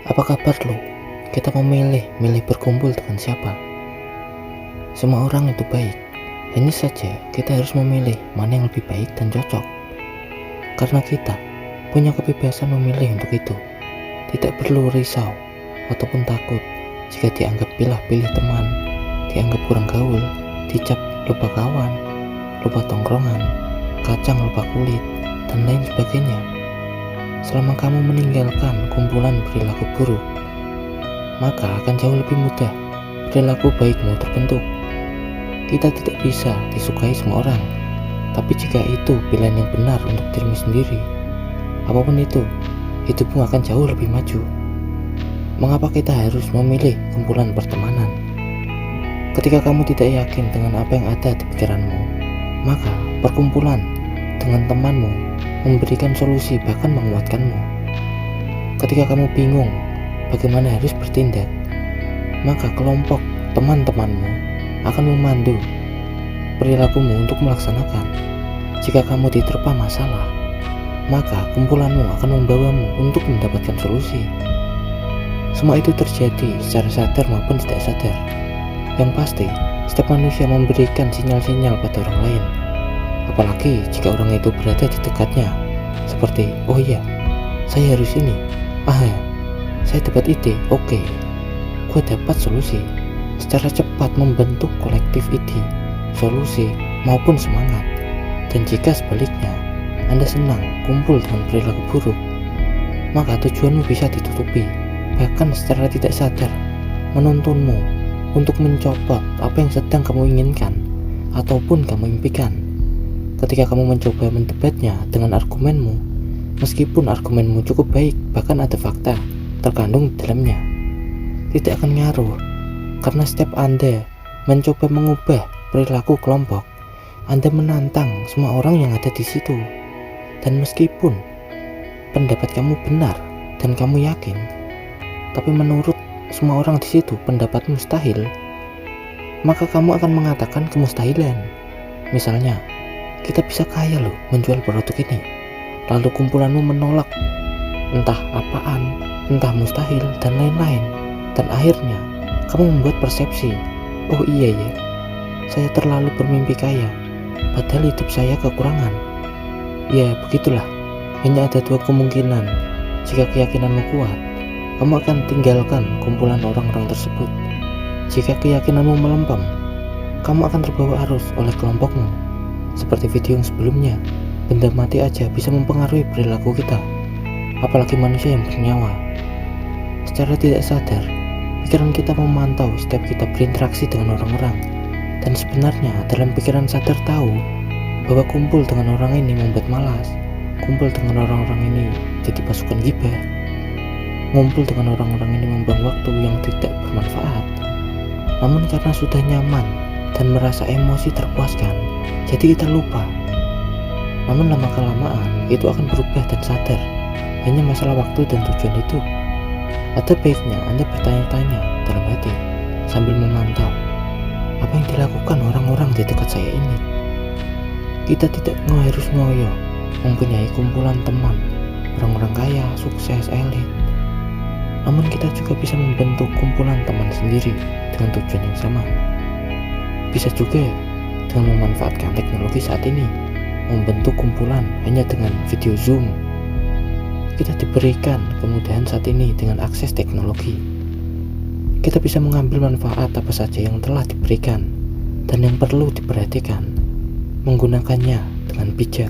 Apakah perlu kita milih berkumpul dengan siapa? Semua orang itu baik, hanya saja kita harus memilih mana yang lebih baik dan cocok. Karena kita punya kebebasan memilih untuk itu. Tidak perlu risau ataupun takut jika dianggap pilih teman, dianggap kurang gaul, dicap lupa kawan, lupa tongkrongan, kacang lupa kulit, dan lain sebagainya. Selama kamu meninggalkan kumpulan perilaku buruk, maka akan jauh lebih mudah perilaku baikmu terbentuk. Kita tidak bisa disukai semua orang, tapi jika itu pilihan yang benar untuk dirimu sendiri, apapun itu, hidupmu akan jauh lebih maju. Mengapa kita harus memilih kumpulan pertemanan? Ketika kamu tidak yakin dengan apa yang ada di pikiranmu, maka perkumpulan dengan temanmu memberikan solusi, bahkan menguatkanmu. Ketika kamu bingung bagaimana harus bertindak, maka kelompok teman-temanmu akan memandu perilakumu untuk melaksanakan. Jika kamu diterpa masalah, maka kumpulanmu akan membawamu untuk mendapatkan solusi. Semua itu terjadi secara sadar maupun tidak sadar. Yang pasti, setiap manusia memberikan sinyal-sinyal pada orang lain, apalagi jika orang itu berada di dekatnya. Seperti, oh iya, saya harus ini. Ya, saya dapat ide. Oke, gue dapat solusi. Secara cepat membentuk kolektif ide, solusi, maupun semangat. Dan jika sebaliknya, Anda senang kumpul dengan perilaku buruk, maka tujuanmu bisa ditutupi, bahkan secara tidak sadar menuntunmu untuk mencopot apa yang sedang kamu inginkan ataupun kamu impikan. Ketika kamu mencoba mendebatnya dengan argumenmu, meskipun argumenmu cukup baik, bahkan ada fakta terkandung di dalamnya, tidak akan ngaruh. Karena setiap Anda mencoba mengubah perilaku kelompok, Anda menantang semua orang yang ada di situ. Dan meskipun pendapat kamu benar dan kamu yakin, tapi menurut semua orang di situ pendapat mustahil, maka kamu akan mengatakan kemustahilan. Misalnya, kita bisa kaya loh menjual produk ini, lalu kumpulanmu menolak, entah apaan, entah mustahil, dan lain-lain. Dan akhirnya kamu membuat persepsi, oh iya ya, saya terlalu bermimpi kaya, padahal hidup saya kekurangan. Ya begitulah, hanya ada dua kemungkinan. Jika keyakinanmu kuat, kamu akan tinggalkan kumpulan orang-orang tersebut. Jika keyakinanmu melempem, kamu akan terbawa arus oleh kelompokmu. Seperti video yang sebelumnya, benda mati aja bisa mempengaruhi perilaku kita, apalagi manusia yang bernyawa. Secara tidak sadar, pikiran kita memantau setiap kita berinteraksi dengan orang-orang. Dan sebenarnya dalam pikiran sadar tahu bahwa kumpul dengan orang ini membuat malas, kumpul dengan orang-orang ini jadi pasukan gibah, ngumpul dengan orang-orang ini membuang waktu yang tidak bermanfaat. Namun karena sudah nyaman dan merasa emosi terpuaskan, jadi kita lupa. Namun lama-kelamaan itu akan berubah dan sadar, hanya masalah waktu dan tujuan itu. Ada baiknya Anda bertanya-tanya dalam hati sambil memantau, apa yang dilakukan orang-orang di dekat saya ini. Kita tidak harus ngoyo mempunyai kumpulan teman orang-orang kaya, sukses, elit. Namun kita juga bisa membentuk kumpulan teman sendiri dengan tujuan yang sama. Bisa juga dengan memanfaatkan teknologi saat ini, membentuk kumpulan hanya dengan video Zoom. Kita diberikan kemudahan saat ini dengan akses teknologi. Kita bisa mengambil manfaat apa saja yang telah diberikan, dan yang perlu diperhatikan, menggunakannya dengan bijak.